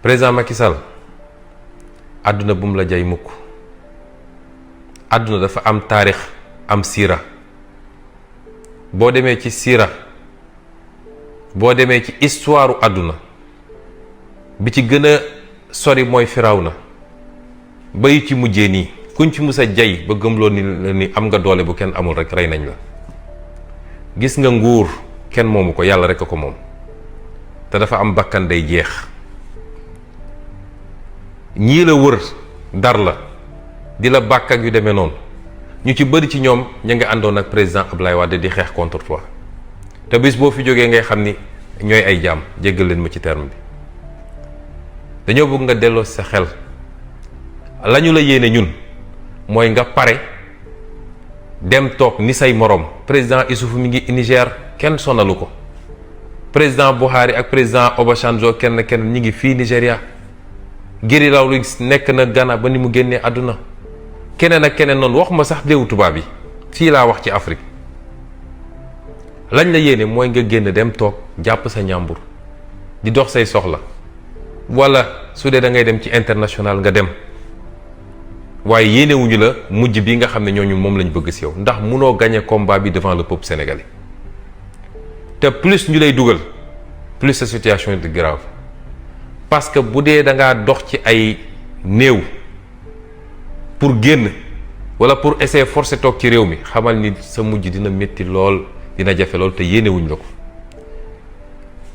président Macky Sall àdduna bu mu la jay mukk. àdduna dafa am taarix am siira. boo demee ci siira boo demee ci histoire àdduna bi ci gën a sori mooy Firawna ba yu ci mujjee nii kuñ ci mus a jay ba gëmloo ni am nga doole bu kenn amul rek rey nañ la. gis nga nguur kenn moomu ko, yàlla rek a ko moom te dafa am bakkan day jeex. ñii la wër dar la di la bàkk ak yu demee noonu ñu ci bëri ci ñoom ñu ngi àndoon ak président Abdoulaye Wade di xeex contre toi te bis boo fi jógee ngay xam ni ñooy ay jaam, jéggal leen ma ci terme bi. dañoo bëgg nga delloo sa xel la ñu la yéene ñun mooy nga pare dem toog ni say morom. président Issoufou mi ngi Niger, kenn sonalu ko. président Buhari ak président Obasanjo kenn ñi ngi fii Nigéria. Guy Rawlings nekk na Ghana ba ni mu génnee àdduna. keneen ak keneen noonu, waxuma sax réewu tubaab yi, fii laa wax ci Afrique. lañ la yéene mooy nga génn dem toog jàpp sa ñàmbur di dox say soxla, wala su dee da ngay dem ci international nga dem. waaye yéenewuñu la mujj bi nga xam ne ñooñu moom lañ bëgg si yow, ndax munoo gagner combat bi devant le peuple sénégalais. te plus ñu lay dugal plus sa situation est grave, parce que bu dee da ngaa dox ci ay néew pour génn wala pour essayer forcer toog ci réew mi, xamal ni sa mujj dina métti lool, dina jafe lool, te yéenewuñ la ko.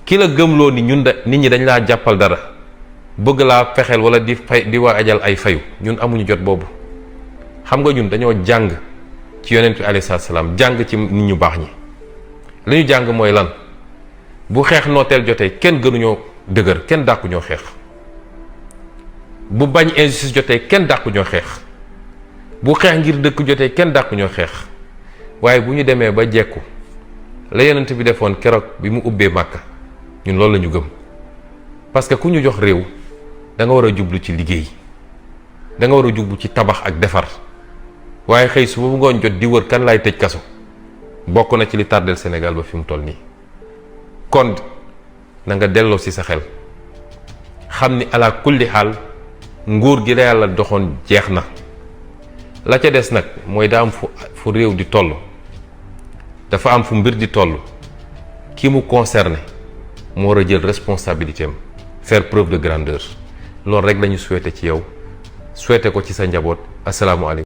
ki la gëmloo ni ñun nit ñi dañ laa jàppal dara bëgg laa fexeel wala di waajal ay fayu, ñun amuñu jot boobu. xam nga ñun dañoo jàng ci yonent bi alayhi salaam, jàng ci nit ñu baax ñi. li ñu jàng mooy lan? bu xeex nooteel jotee kenn gënuñoo dëgër, kenn dàquñoo xeex. bu bañ injustice jotee kenn dàquñoo xeex. bu xeex ngir dëkk jotee kenn dàquñoo xeex. waaye bu ñu demee ba jekku la yonent bi defoon keroog bi mu ubbee Màkka, ñun loolu la ñu gëm. parce que ku ñu jox réew da nga war a jublu ci liggéey, da nga war a jublu ci tabax ak defar. waaye xëy suba bu ngoon jot di wër kan laay tëj kaso, bokk na ci li tardel Sénégal ba fi mu toll nii. kon na nga delloo si sa xel xam ni ala kulli xaal nguur gi la yàlla doxoon jeex na. la ca des nag mooy daa am fu réew di toll, dafa am fu mbir di toll, ki mu concerné moo war a jël responsabilité am, faire preuve de grandeur. loolu rek lañu souhaité ci yow, souhaité ko ci sa njaboot. asalaamaaleykum.